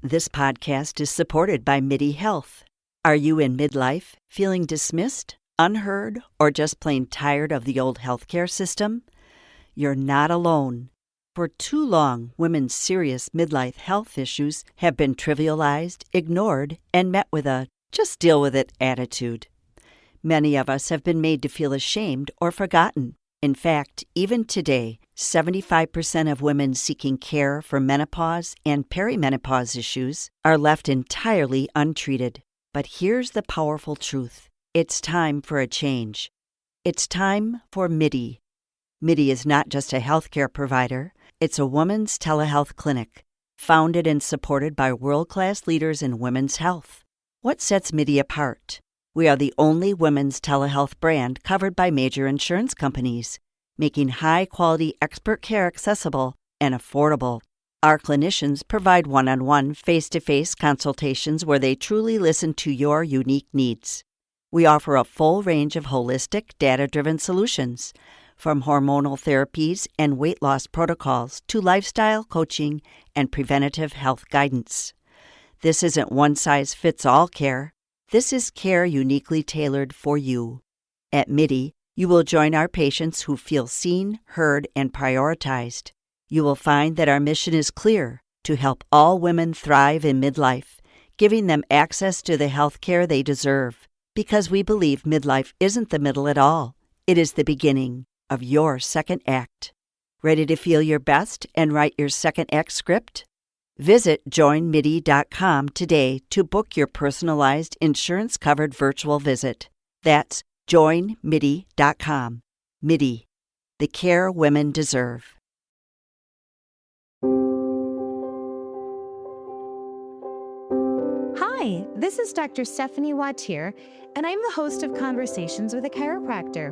This podcast is supported by MIDI Health. Are you in midlife, feeling dismissed, unheard, or just plain tired of the old healthcare system? You're not alone. For too long, women's serious midlife health issues have been trivialized, ignored, and met with a just deal with it attitude. Many of us have been made to feel ashamed or forgotten. In fact, even today, 75% of women seeking care for menopause and perimenopause issues are left entirely untreated. But here's the powerful truth. It's time for a change. It's time for MIDI. MIDI is not just a healthcare provider. It's a women's telehealth clinic, founded and supported by world-class leaders in women's health. What sets MIDI apart? We are the only women's telehealth brand covered by major insurance companies, making high-quality expert care accessible and affordable. Our clinicians provide one-on-one, face-to-face consultations where they truly listen to your unique needs. We offer a full range of holistic, data-driven solutions, from hormonal therapies and weight loss protocols to lifestyle coaching and preventative health guidance. This isn't one-size-fits-all care. This is care uniquely tailored for you. At MIDI, you will join our patients who feel seen, heard, and prioritized. You will find that our mission is clear: to help all women thrive in midlife, giving them access to the health care they deserve. Because we believe midlife isn't the middle at all. It is the beginning of your second act. Ready to feel your best and write your second act script? Visit joinmidi.com today to book your personalized insurance-covered virtual visit. That's joinmidi.com. MIDI, the care women deserve. Hi, this is Dr. Stephanie Wautier, and I'm the host of Conversations with a Chiropractor.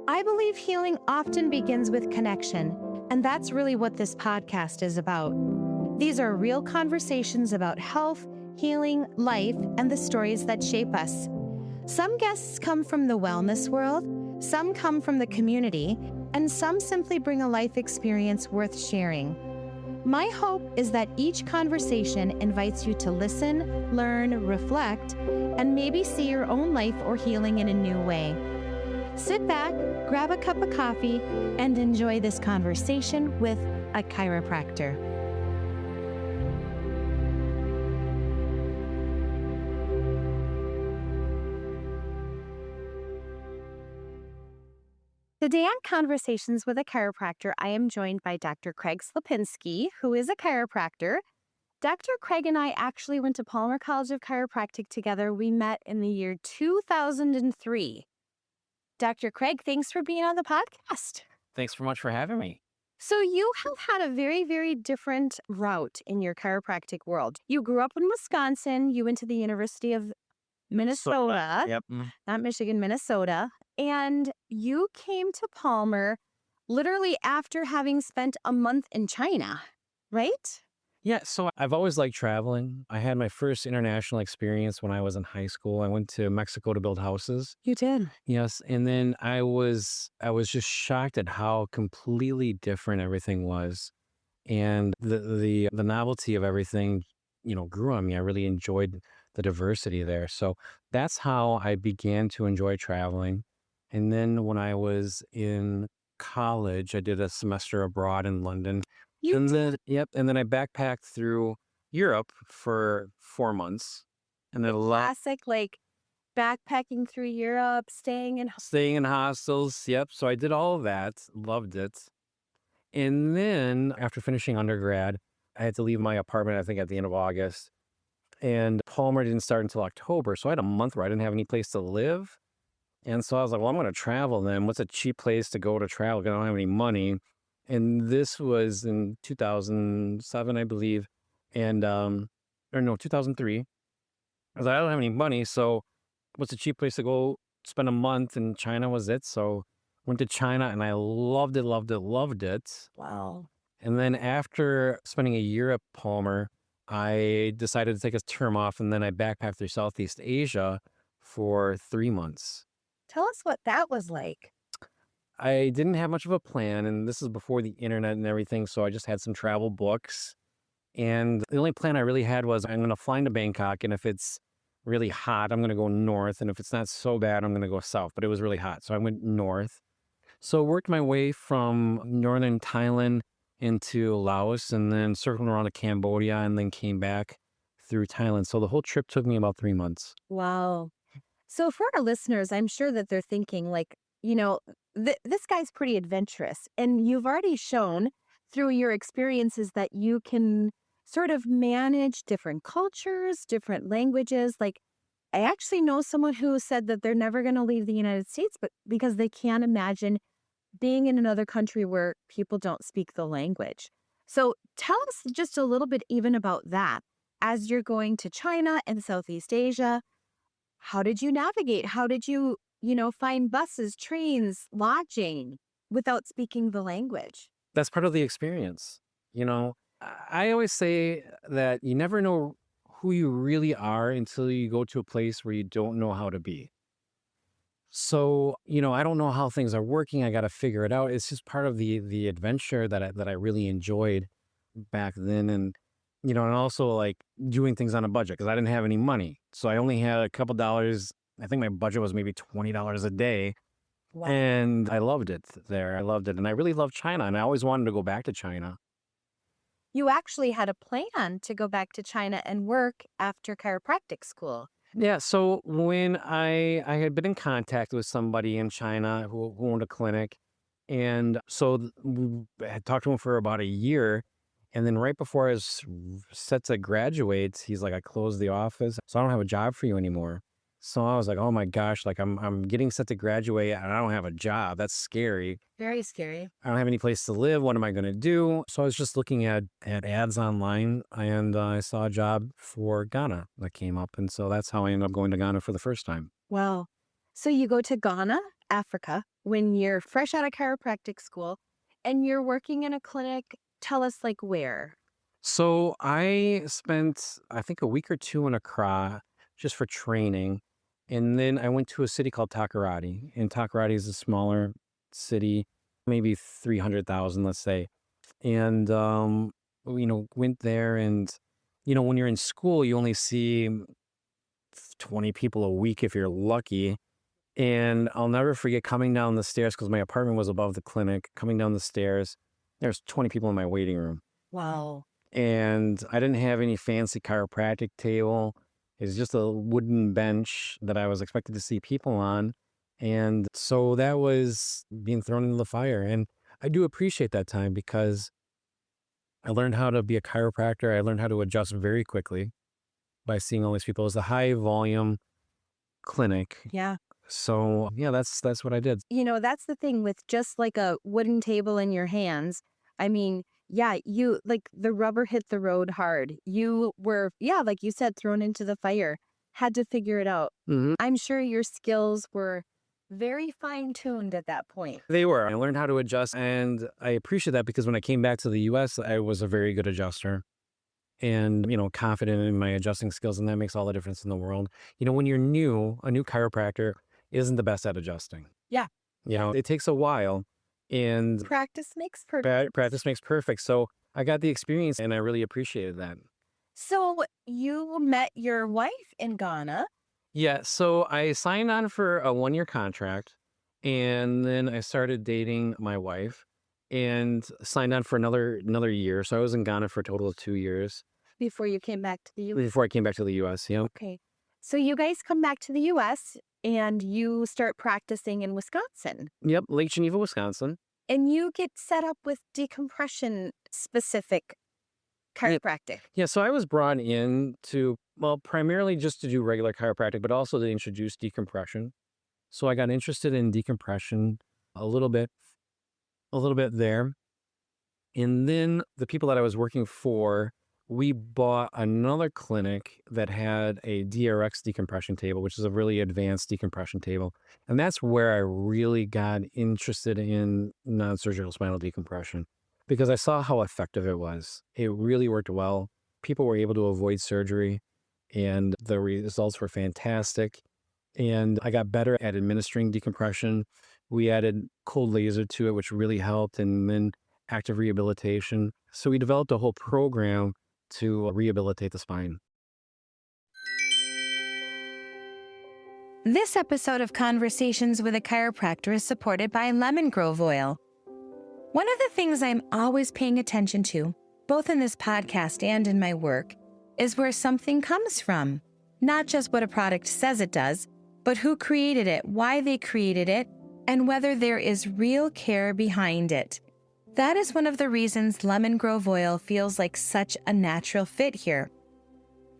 I believe healing often begins with connection, and that's really what this podcast is about. These are real conversations about health, healing, life, and the stories that shape us. Some guests come from the wellness world, some come from the community, and some simply bring a life experience worth sharing. My hope is that each conversation invites you to listen, learn, reflect, and maybe see your own life or healing in a new way. Sit back, grab a cup of coffee, and enjoy this conversation with a chiropractor. Today on Conversations with a Chiropractor, I am joined by Dr. Craig Slapinski, who is a chiropractor. Dr. Craig and I actually went to Palmer College of Chiropractic together. We met in the year 2003. Dr. Craig, thanks for being on the podcast. Thanks so much for having me. So you have had a very, very different route in your chiropractic world. You grew up in Wisconsin. You went to the University of Minnesota, Yep. not Michigan, Minnesota. And you came to Palmer literally after having spent a month in China, right? Yeah, so I've always liked traveling. I had my first international experience when I was in high school. I went to Mexico to build houses. You did. Yes, and then I was just shocked at how completely different everything was. And the novelty of everything, grew on me. I really enjoyed the diversity there. So that's how I began to enjoy traveling. And then when I was in college, I did a semester abroad in London. And then I backpacked through Europe for 4 months. And then Classic, like backpacking through Europe, staying in hostels. Yep. So I did all of that, loved it. And then after finishing undergrad, I had to leave my apartment, I think at the end of August. And Palmer didn't start until October. So I had a month where I didn't have any place to live. And so I was like, well, I'm going to travel then. What's a cheap place to go to travel? Because I don't have any money. And this was in 2007, I believe. And, 2003. I was like, I don't have any money. So what's a cheap place to go spend a month? And China was it. So went to China and I loved it, loved it, loved it. Wow. And then after spending a year at Palmer, I decided to take a term off. And then I backpacked through Southeast Asia for 3 months. Tell us what that was like. I didn't have much of a plan, and this is before the internet and everything, so I just had some travel books. And the only plan I really had was I'm going to fly into Bangkok. And if it's really hot, I'm going to go north. And if it's not so bad, I'm going to go south. But it was really hot. So I went north. So worked my way from northern Thailand into Laos and then circled around to Cambodia and then came back through Thailand. So the whole trip took me about 3 months. Wow. So for our listeners, I'm sure that they're thinking like, this guy's pretty adventurous. And you've already shown through your experiences that you can sort of manage different cultures, different languages. Like, I actually know someone who said that they're never going to leave the United States, but because they can't imagine being in another country where people don't speak the language. So tell us just a little bit even about that. As you're going to China and Southeast Asia, how did you navigate? How did you, find buses, trains, lodging without speaking the language? That's part of the experience. I always say that you never know who you really are until you go to a place where you don't know how to be. So, I don't know how things are working. I got to figure it out. It's just part of the adventure that I really enjoyed back then. And also like doing things on a budget because I didn't have any money. So I only had a couple dollars. I think my budget was maybe $20 a day. Wow. And I loved it there. I loved it. And I really loved China. And I always wanted to go back to China. You actually had a plan to go back to China and work after chiropractic school. Yeah. So when I had been in contact with somebody in China who owned a clinic. And so I had talked to him for about a year. And then right before I was set to graduate, he's like, I closed the office. So I don't have a job for you anymore. So I was like, oh my gosh, like I'm getting set to graduate and I don't have a job. That's scary. Very scary. I don't have any place to live. What am I going to do? So I was just looking at ads online and I saw a job for Ghana that came up. And so that's how I ended up going to Ghana for the first time. Wow. So you go to Ghana, Africa, when you're fresh out of chiropractic school and you're working in a clinic. Tell us like where. So I spent, I think, a week or two in Accra just for training. And then I went to a city called Takoradi. And Takoradi is a smaller city, maybe 300,000, let's say. And, went there and, when you're in school, you only see 20 people a week if you're lucky. And I'll never forget coming down the stairs because my apartment was above the clinic, coming down the stairs. There's 20 people in my waiting room. Wow. And I didn't have any fancy chiropractic table. It's just a wooden bench that I was expected to see people on. And so that was being thrown into the fire. And I do appreciate that time because I learned how to be a chiropractor. I learned how to adjust very quickly by seeing all these people. It was a high volume clinic. Yeah. So yeah, that's what I did. That's the thing with just like a wooden table in your hands. I mean, yeah, you like the rubber hit the road hard. You were, yeah, like you said, thrown into the fire, had to figure it out. Mm-hmm. I'm sure your skills were very fine-tuned at that point. They were. I learned how to adjust, and I appreciate that because when I came back to the U.S., I was a very good adjuster and, confident in my adjusting skills, and that makes all the difference in the world. When you're new, a new chiropractor isn't the best at adjusting. Yeah. It takes a while, and Practice makes perfect. practice makes perfect. So I got the experience, and I really appreciated that. So you met your wife in Ghana. Yeah, so I signed on for a 1-year contract, and then I started dating my wife and signed on for another year. So I was in Ghana for a total of 2 years. Before you came back to the U.S.? Before I came back to the U.S., yeah. Okay. So you guys come back to the U.S. and you start practicing in Wisconsin. Yep, Lake Geneva, Wisconsin. And you get set up with decompression specific chiropractic. Yeah, so I was brought in to, primarily just to do regular chiropractic, but also to introduce decompression. So I got interested in decompression a little bit there. And then the people that I was working for, we bought another clinic that had a DRX decompression table, which is a really advanced decompression table. And that's where I really got interested in non-surgical spinal decompression because I saw how effective it was. It really worked well. People were able to avoid surgery and the results were fantastic. And I got better at administering decompression. We added cold laser to it, which really helped, and then active rehabilitation. So we developed a whole program to rehabilitate the spine. This episode of Conversations with a Chiropractor is supported by Lemongrove Oil. One of the things I'm always paying attention to, both in this podcast and in my work, is where something comes from. Not just what a product says it does, but who created it, why they created it, and whether there is real care behind it. That is one of the reasons Lemongrove Oil feels like such a natural fit here.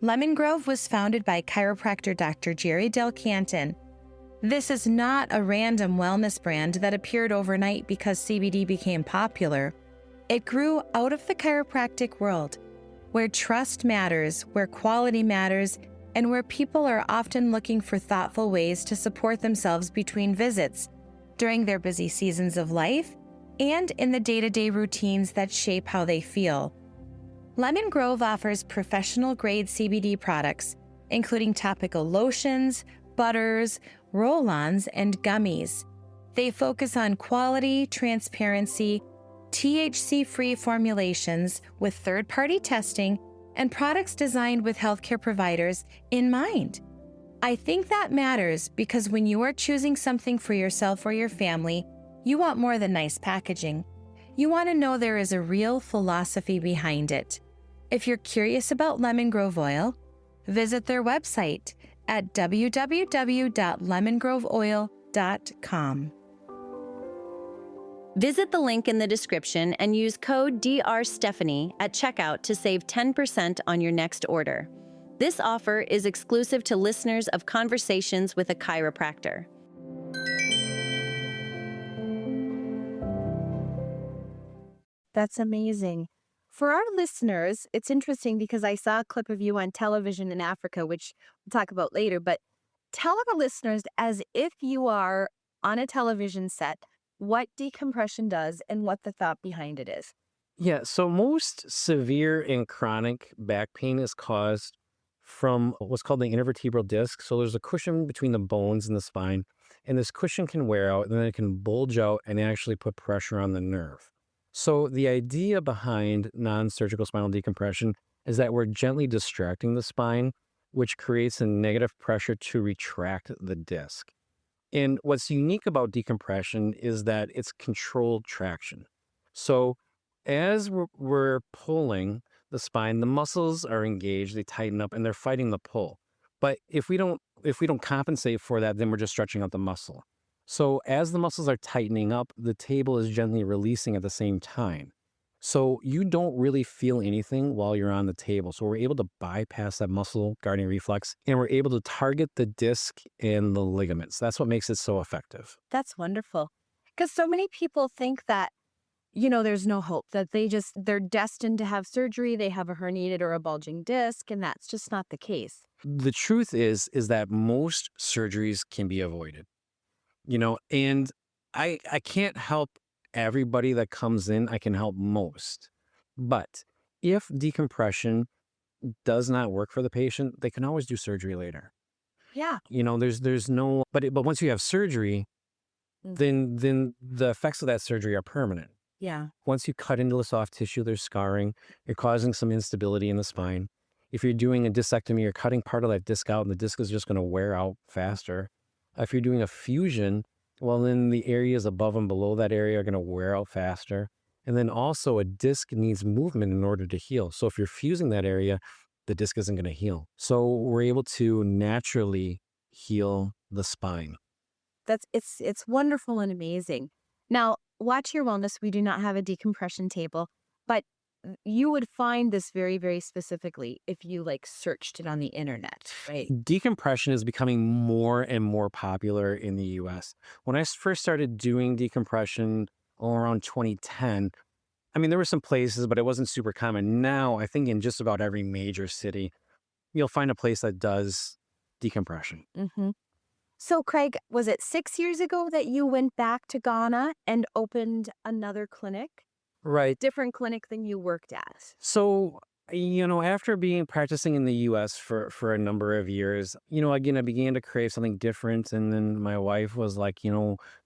Lemongrove was founded by chiropractor Dr. Jerry Del Canton. This is not a random wellness brand that appeared overnight because CBD became popular. It grew out of the chiropractic world, where trust matters, where quality matters, and where people are often looking for thoughtful ways to support themselves between visits, during their busy seasons of life, and in the day-to-day routines that shape how they feel. Lemongrove offers professional-grade CBD products, including topical lotions, butters, roll-ons, and gummies. They focus on quality, transparency, THC-free formulations with third-party testing, and products designed with healthcare providers in mind. I think that matters because when you are choosing something for yourself or your family, you want more than nice packaging. You want to know there is a real philosophy behind it. If you're curious about Lemongrove Oil, visit their website at www.lemongroveoil.com. Visit the link in the description and use code DRStephanie at checkout to save 10% on your next order. This offer is exclusive to listeners of Conversations with a Chiropractor. That's amazing. For our listeners, it's interesting because I saw a clip of you on television in Africa, which we'll talk about later, but tell our listeners, as if you are on a television set, what decompression does and what the thought behind it is. Yeah, so most severe and chronic back pain is caused from what's called the intervertebral disc. So there's a cushion between the bones and the spine, and this cushion can wear out, and then it can bulge out and actually put pressure on the nerve. So the idea behind non-surgical spinal decompression is that we're gently distracting the spine, which creates a negative pressure to retract the disc. And what's unique about decompression is that it's controlled traction. So as we're pulling the spine, the muscles are engaged, they tighten up, and they're fighting the pull. But if we don't compensate for that, then we're just stretching out the muscle. So as the muscles are tightening up, the table is gently releasing at the same time. So you don't really feel anything while you're on the table. So we're able to bypass that muscle guarding reflex, and we're able to target the disc and the ligaments. That's what makes it so effective. That's wonderful. Because so many people think that, there's no hope, that they're destined to have surgery, they have a herniated or a bulging disc, and that's just not the case. The truth is that most surgeries can be avoided. And I can't help everybody that comes in. I can help most. But if decompression does not work for the patient, they can always do surgery later. Yeah. There's no, but once you have surgery, then the effects of that surgery are permanent. Yeah. Once you cut into the soft tissue, there's scarring. You're causing some instability in the spine. If you're doing a discectomy, you're cutting part of that disc out, and the disc is just going to wear out faster. If you're doing a fusion, well, then the areas above and below that area are going to wear out faster. And then also a disc needs movement in order to heal. So if you're fusing that area, the disc isn't going to heal. So we're able to naturally heal the spine. It's wonderful and amazing. Now, Wautier Wellness, we do not have a decompression table, but you would find this very, very specifically if you searched it on the internet, right? Decompression is becoming more and more popular in the US. When I first started doing decompression around 2010, there were some places, but it wasn't super common. Now, I think in just about every major city, you'll find a place that does decompression. Mm-hmm. So, Craig, was it 6 years ago that you went back to Ghana and opened another clinic? Right. Different clinic than you worked at. So, after practicing in the US for a number of years, again, I began to crave something different. And then my wife was like,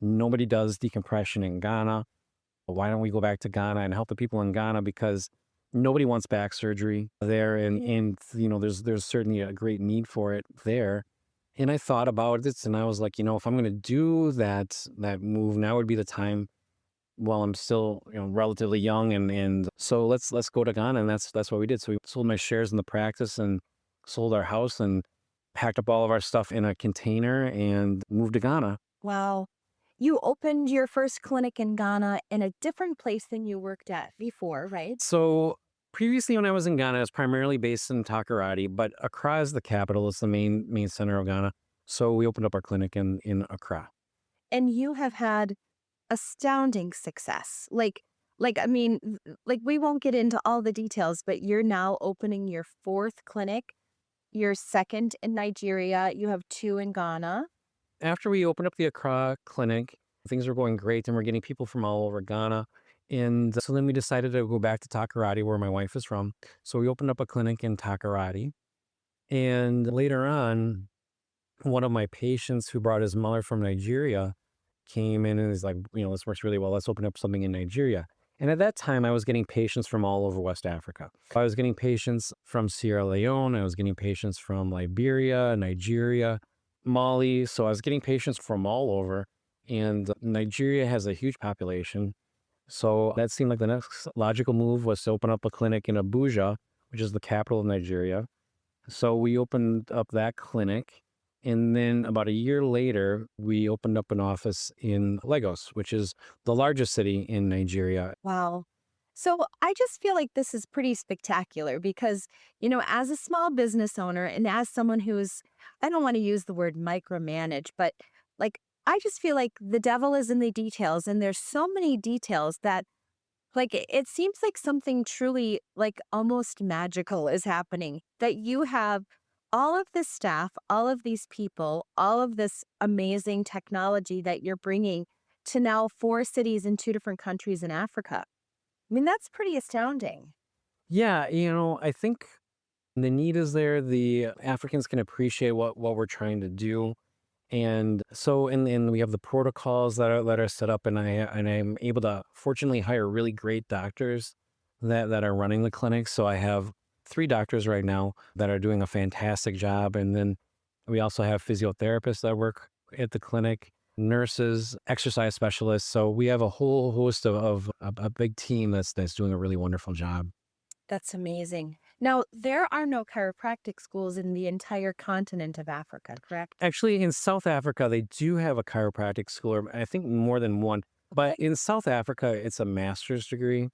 nobody does decompression in Ghana. Why don't we go back to Ghana and help the people in Ghana? Because Nobody wants back surgery there, and there's certainly a great need for it there. And I thought about it, and I was like, if I'm going to do that move, now would be the time while I'm still relatively young, and so let's go to Ghana, and that's what we did. So we sold my shares in the practice and sold our house and packed up all of our stuff in a container and moved to Ghana. Wow. You opened your first clinic in Ghana in a different place than you worked at before, right? So previously, when I was in Ghana, I was primarily based in Takoradi, but Accra is the capital. It's the main center of Ghana. So we opened up our clinic in Accra. And you have had astounding success. Like I mean, like we won't get into all the details, but you're now opening your fourth clinic, your second in Nigeria, you have two in Ghana. After we opened up the Accra clinic, things were going great, and we're getting people from all over Ghana. And so then we decided to go back to Takoradi, where my wife is from. So we opened up a clinic in Takoradi. And later on, one of my patients who brought his mother from Nigeria came in and was like, this works really well. Let's open up something in Nigeria. And at that time, I was getting patients from all over West Africa. I was getting patients from Sierra Leone. I was getting patients from Liberia, Nigeria, Mali. So I was getting patients from all over. And Nigeria has a huge population. So that seemed like the next logical move was to open up a clinic in Abuja, which is the capital of Nigeria. So we opened up that clinic. And then about a year later, we opened up an office in Lagos, which is the largest city in Nigeria. Wow. So I just feel like this is pretty spectacular because, as a small business owner and as someone who's, I don't want to use the word micromanage, but like, I just feel like the devil is in the details. And there's so many details that, like, it seems like something truly, like, almost magical is happening. That you have all of this staff, all of these people, all of this amazing technology that you're bringing to now 4 cities in 2 different countries in Africa. I mean, that's pretty astounding. Yeah, I think the need is there. The Africans can appreciate what we're trying to do. And so, and we have the protocols that are set up, and I'm able to fortunately hire really great doctors that are running the clinic. So I have 3 doctors right now that are doing a fantastic job, and then we also have physiotherapists that work at the clinic, nurses, exercise specialists. So we have a whole host of a big team that's doing a really wonderful job. That's amazing. Now, there are no chiropractic schools in the entire continent of Africa, correct? Actually, in South Africa, they do have a chiropractic school, or I think more than one. But in South Africa, it's a master's degree.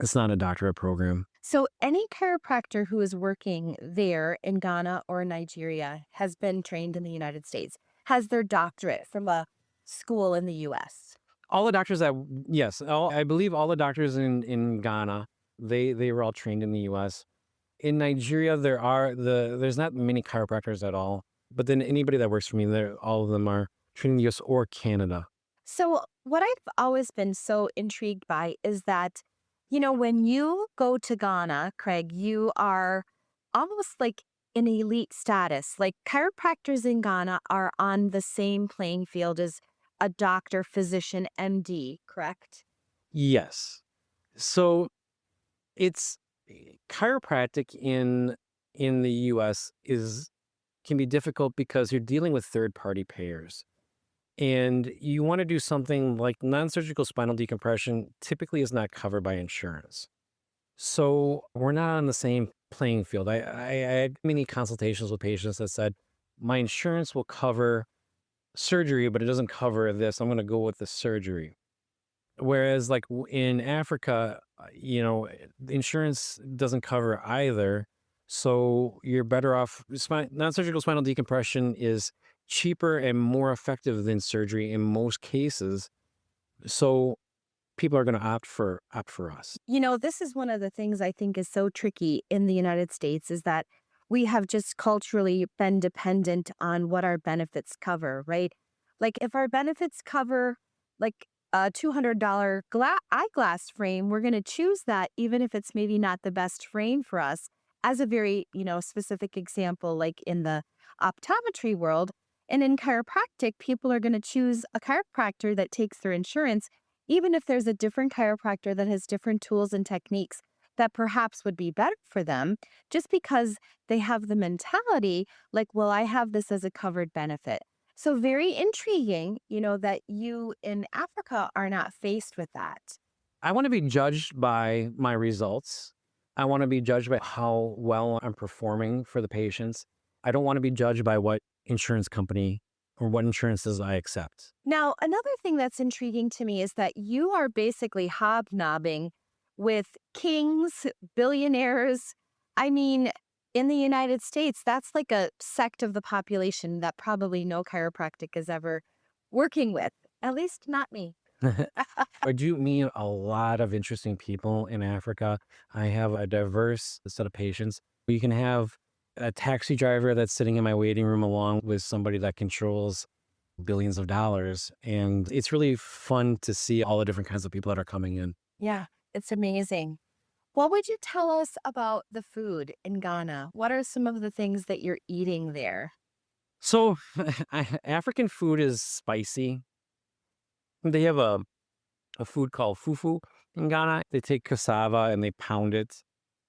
It's not a doctorate program. So any chiropractor who is working there in Ghana or Nigeria has been trained in the United States, has their doctorate from a school in the U.S. All the doctors I believe all the doctors in Ghana, they were all trained in the U.S. In Nigeria, there's not many chiropractors at all. But then anybody that works for me, all of them are trained in the U.S. or Canada. So what I've always been so intrigued by is that, when you go to Ghana, Craig, you are almost like in elite status. Like chiropractors in Ghana are on the same playing field as a doctor, physician, MD, correct? Yes. So it's chiropractic in the U.S. can be difficult because you're dealing with third-party payers. And you want to do something like non-surgical spinal decompression typically is not covered by insurance. So we're not on the same playing field. I had many consultations with patients that said, my insurance will cover surgery, but it doesn't cover this. I'm going to go with the surgery. Whereas like in Africa, the insurance doesn't cover either. So you're better off. Non-surgical spinal decompression is cheaper and more effective than surgery in most cases. So people are going to opt for us. This is one of the things I think is so tricky in the United States is that we have just culturally been dependent on what our benefits cover, right? Like if our benefits cover like a $200 eyeglass frame, we're going to choose that even if it's maybe not the best frame for us. As a very, specific example, like in the optometry world and in chiropractic, people are going to choose a chiropractor that takes their insurance, even if there's a different chiropractor that has different tools and techniques. that perhaps would be better for them just because they have the mentality like, well, I have this as a covered benefit. So very intriguing, that you in Africa are not faced with that. I want to be judged by my results. I want to be judged by how well I'm performing for the patients. I don't want to be judged by what insurance company or what insurances I accept. Now, another thing that's intriguing to me is that you are basically hobnobbing with kings, billionaires. I mean, in the United States, that's like a sect of the population that probably no chiropractic is ever working with, at least not me. I do meet a lot of interesting people in Africa. I have a diverse set of patients. You can have a taxi driver that's sitting in my waiting room along with somebody that controls billions of dollars. And it's really fun to see all the different kinds of people that are coming in. Yeah, it's amazing. What would you tell us about the food in Ghana? What are some of the things that you're eating there? So, African food is spicy. They have a food called fufu in Ghana. They take cassava and they pound it.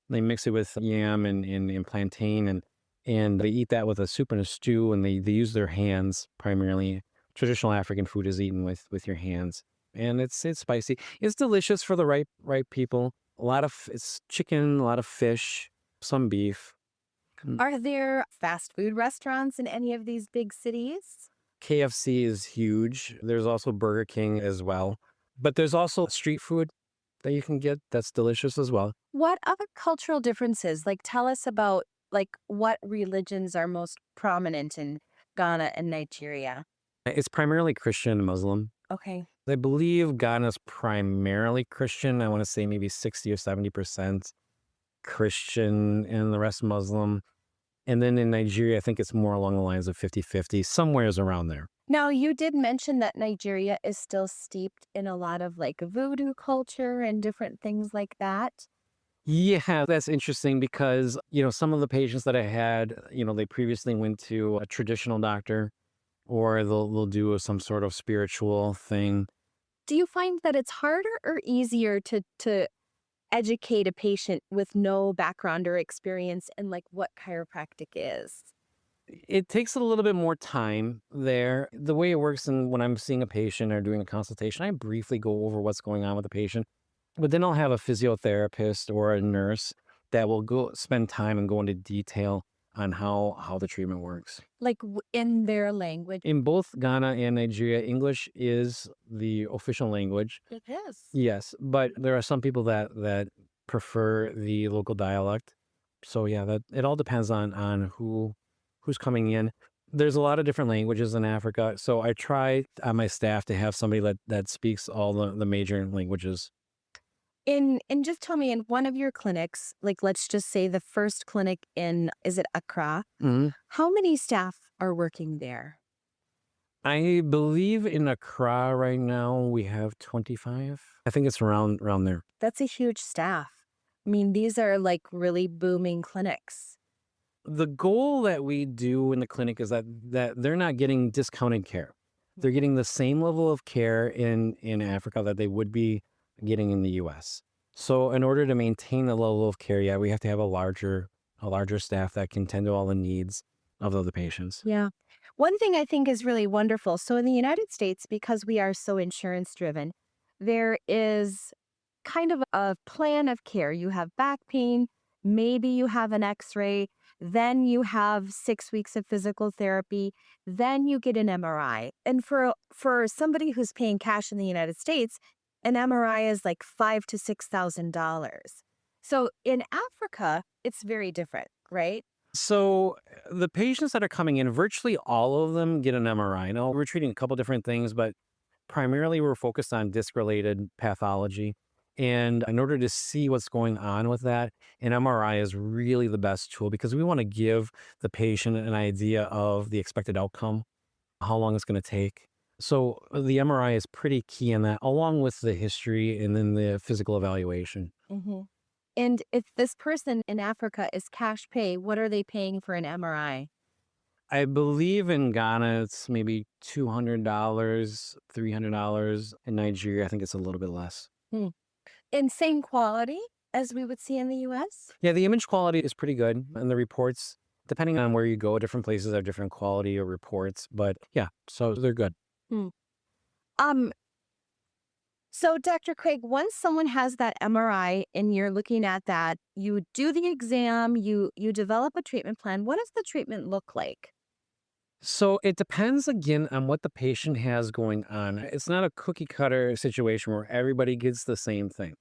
They mix it with yam and plantain and they eat that with a soup and a stew and they use their hands primarily. Traditional African food is eaten with your hands. And it's spicy. It's delicious for the right people. It's chicken, a lot of fish, some beef. Are there fast food restaurants in any of these big cities? KFC is huge. There's also Burger King as well. But there's also street food that you can get that's delicious as well. What other cultural differences? Like, tell us about what religions are most prominent in Ghana and Nigeria. It's primarily Christian and Muslim. Okay. I believe Ghana's primarily Christian. I want to say maybe 60 or 70% Christian and the rest Muslim. And then in Nigeria, I think it's more along the lines of 50-50, somewheres around there. Now, you did mention that Nigeria is still steeped in a lot of voodoo culture and different things like that. Yeah, that's interesting because, some of the patients that I had, they previously went to a traditional doctor or they'll do some sort of spiritual thing. Do you find that it's harder or easier to educate a patient with no background or experience in what chiropractic is? It takes a little bit more time there. The way it works, and when I'm seeing a patient or doing a consultation, I briefly go over what's going on with the patient. But then I'll have a physiotherapist or a nurse that will go spend time and go into detail on how the treatment works. In their language. In both Ghana and Nigeria, English is the official language. It is. Yes, but there are some people that prefer the local dialect. So yeah, that it all depends on who's coming in. There's a lot of different languages in Africa, so I try on my staff to have somebody that speaks all the major languages. And just tell me, in one of your clinics, let's just say the first clinic is it Accra? Mhm. How many staff are working there? I believe in Accra right now we have 25. I think it's around there. That's a huge staff. I mean, these are really booming clinics. The goal that we do in the clinic is that they're not getting discounted care. They're getting the same level of care in Africa that they would be getting in the US. So in order to maintain the level of care, yeah, we have to have a larger staff that can tend to all the needs of the patients. Yeah. One thing I think is really wonderful. So in the United States, because we are so insurance driven, there is kind of a plan of care. You have back pain, maybe you have an x-ray, then you have 6 weeks of physical therapy, then you get an MRI. And for somebody who's paying cash in the United States, an MRI is $5,000 to $6,000. So in Africa, it's very different, right? So the patients that are coming in, virtually all of them get an MRI. Now, we're treating a couple different things, but primarily we're focused on disc-related pathology. And in order to see what's going on with that, an MRI is really the best tool because we want to give the patient an idea of the expected outcome, how long it's going to take. So the MRI is pretty key in that, along with the history and then the physical evaluation. Mm-hmm. And if this person in Africa is cash pay, what are they paying for an MRI? I believe in Ghana, it's maybe $200, $300. In Nigeria, I think it's a little bit less. And same quality? as we would see in the US? Yeah, the image quality is pretty good. And the reports, depending on where you go, different places have different quality of reports. But yeah, so they're good. Hmm. Um, so Dr. Craig, once someone has that MRI and you're looking at that, you do the exam, you develop a treatment plan. What does the treatment look like? So it depends again on what the patient has going on. It's not a cookie cutter situation where everybody gets the same thing.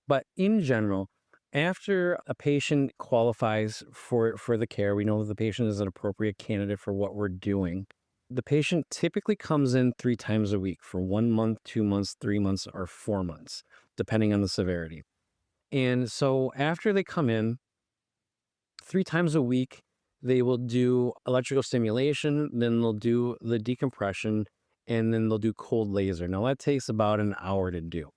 But in general, after a patient qualifies for the care, we know that the patient is an appropriate candidate for what we're doing. The patient typically comes in 3 times a week for 1 month, 2 months, 3 months, or 4 months, depending on the severity. And so after they come in 3 times a week, they will do electrical stimulation, then they'll do the decompression, and then they'll do cold laser. Now that takes about an hour to do.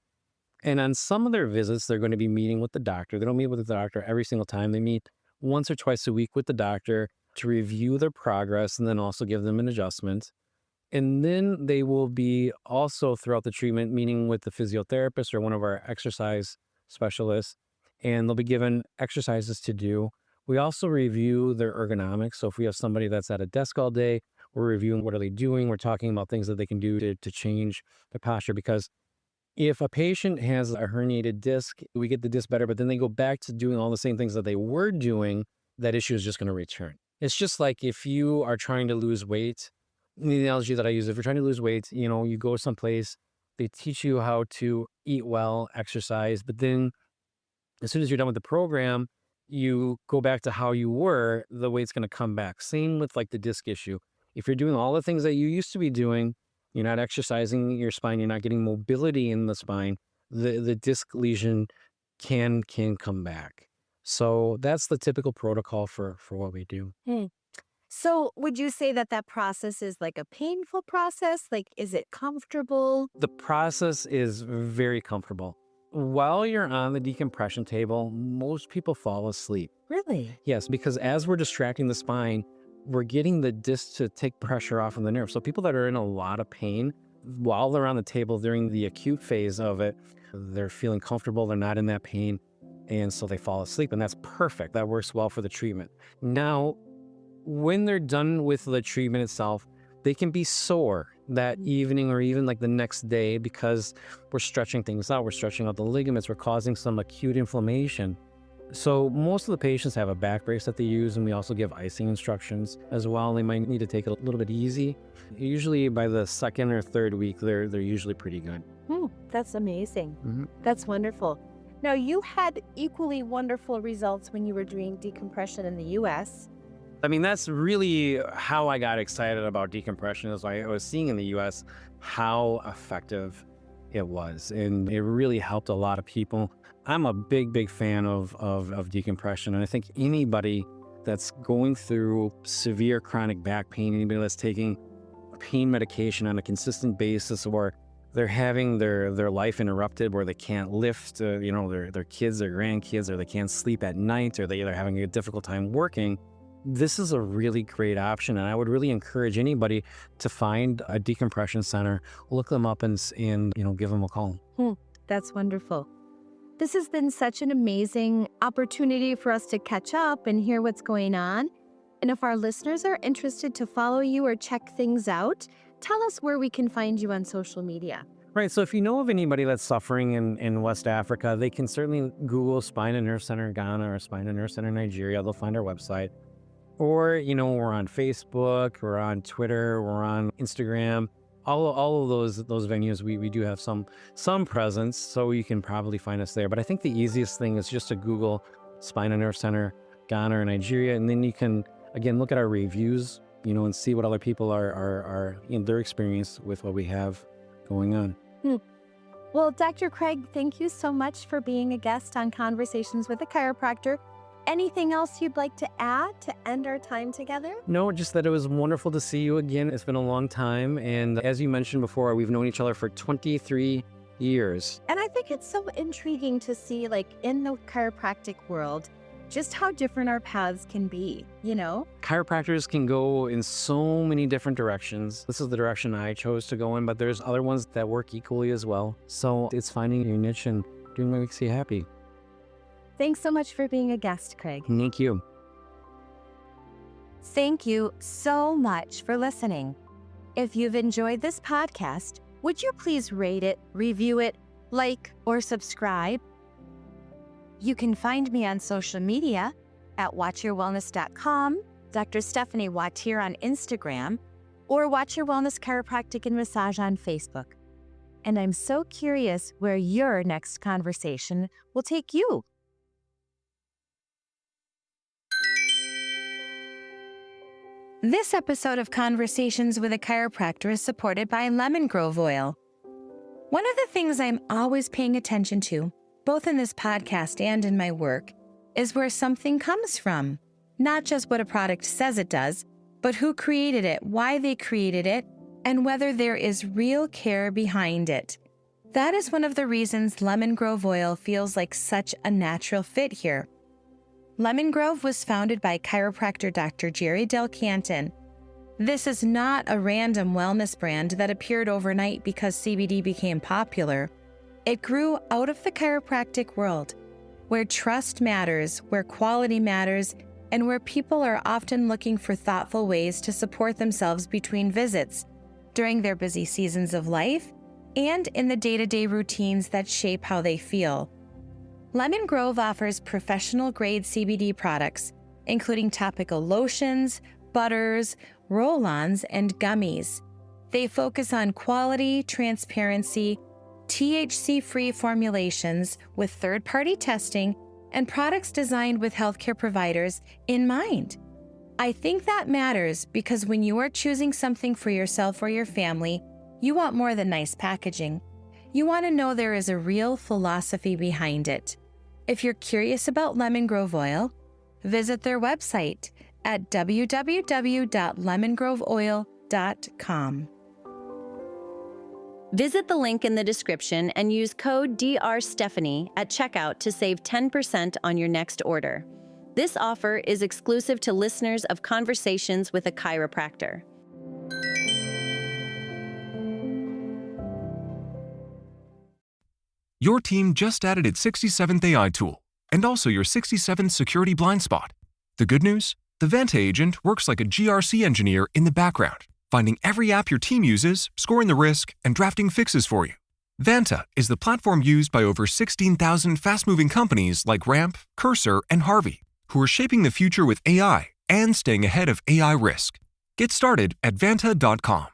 And on some of their visits, they're going to be meeting with the doctor. They don't meet with the doctor every single time. They meet once or twice a week with the doctor to review their progress and then also give them an adjustment. And then they will be also throughout the treatment meeting with the physiotherapist or one of our exercise specialists, and they'll be given exercises to do. We also review their ergonomics. So if we have somebody that's at a desk all day, we're reviewing what are they doing. We're talking about things that they can do to change their posture, because if a patient has a herniated disc, we get the disc better, but then they go back to doing all the same things that they were doing, that issue is just going to return. It's just like if you are trying to lose weight, the analogy that I use, if you're trying to lose weight, you go someplace, they teach you how to eat well, exercise, but then as soon as you're done with the program, you go back to how you were, the weight's going to come back. Same with like the disc issue. If you're doing all the things that you used to be doing, you're not exercising your spine, you're not getting mobility in the spine, the disc lesion can come back. So that's the typical protocol for what we do. Hmm. So would you say that that process is like a painful process? Like, is it comfortable? The process is very comfortable. While you're on the decompression table, most people fall asleep. Really? Yes, because as we're distracting the spine, we're getting the disc to take pressure off of the nerve. So people that are in a lot of pain, while they're on the table during the acute phase of it, they're feeling comfortable, they're not in that pain, and so they fall asleep, and that's perfect. That works well for the treatment. Now, when they're done with the treatment itself, they can be sore that evening or even like the next day because we're stretching things out. We're stretching out the ligaments. We're causing some acute inflammation. So most of the patients have a back brace that they use, and we also give icing instructions as well. They might need to take it a little bit easy. Usually by the second or third week, they're usually pretty good. That's amazing. Mhm. That's wonderful. Now, you had equally wonderful results when you were doing decompression in the US. I mean, that's really how I got excited about decompression, is I was seeing in the US how effective it was. And it really helped a lot of people. I'm a big fan of decompression. And I think anybody that's going through severe chronic back pain, anybody that's taking pain medication on a consistent basis, or they're having their life interrupted where they can't lift, their kids or grandkids, or they can't sleep at night, or they're having a difficult time working, this is a really great option. And I would really encourage anybody to find a decompression center, look them up and give them a call. That's wonderful. This has been such an amazing opportunity for us to catch up and hear what's going on. And if our listeners are interested to follow you or check things out, tell us where we can find you on social media. Right. So if you know of anybody that's suffering in West Africa, they can certainly Google Spine and Nerve Center Ghana or Spine and Nerve Center Nigeria. They'll find our website. Or, we're on Facebook, we're on Twitter, we're on Instagram. All of those venues, we do have some presence, so you can probably find us there. But I think the easiest thing is just to Google Spine and Nerve Center Ghana or Nigeria, and then you can, again, look at our reviews, and see what other people are in their experience with what we have going on. Well, Dr. Craig, thank you so much for being a guest on Conversations with a Chiropractor. Anything else you'd like to add to end our time together? No, just that it was wonderful to see you again. It's been a long time. And as you mentioned before, we've known each other for 23 years. And I think it's so intriguing to see, like, in the chiropractic world, just how different our paths can be, Chiropractors can go in so many different directions. This is the direction I chose to go in, but there's other ones that work equally as well. So it's finding your niche and doing what makes you happy. Thanks so much for being a guest, Craig. Thank you. Thank you so much for listening. If you've enjoyed this podcast, would you please rate it, review it, like, or subscribe? You can find me on social media at wautierwellness.com, Dr. Stephanie Wautier on Instagram, or Wautier Wellness Chiropractic and Massage on Facebook. And I'm so curious where your next conversation will take you. This episode of Conversations with a Chiropractor is supported by Lemongrove Oil. One of the things I'm always paying attention to, both in this podcast and in my work, is where something comes from. Not just what a product says it does, but who created it, why they created it, and whether there is real care behind it. That is one of the reasons Lemongrove Oil feels like such a natural fit here. Lemongrove was founded by chiropractor Dr. Jerry Del Canton. This is not a random wellness brand that appeared overnight because CBD became popular. It grew out of the chiropractic world, where trust matters, where quality matters, and where people are often looking for thoughtful ways to support themselves between visits, during their busy seasons of life, and in the day-to-day routines that shape how they feel. Lemongrove offers professional-grade CBD products, including topical lotions, butters, roll-ons, and gummies. They focus on quality, transparency, THC-free formulations with third-party testing, and products designed with healthcare providers in mind. I think that matters because when you are choosing something for yourself or your family, you want more than nice packaging. You want to know there is a real philosophy behind it. If you're curious about Lemongrove Oil, visit their website at www.lemongroveoil.com. Visit the link in the description and use code DRStephanie at checkout to save 10% on your next order. This offer is exclusive to listeners of Conversations with a Chiropractor. Your team just added its 67th AI tool, and also your 67th security blind spot. The good news? The Vanta agent works like a GRC engineer in the background, finding every app your team uses, scoring the risk, and drafting fixes for you. Vanta is the platform used by over 16,000 fast-moving companies like Ramp, Cursor, and Harvey, who are shaping the future with AI and staying ahead of AI risk. Get started at Vanta.com.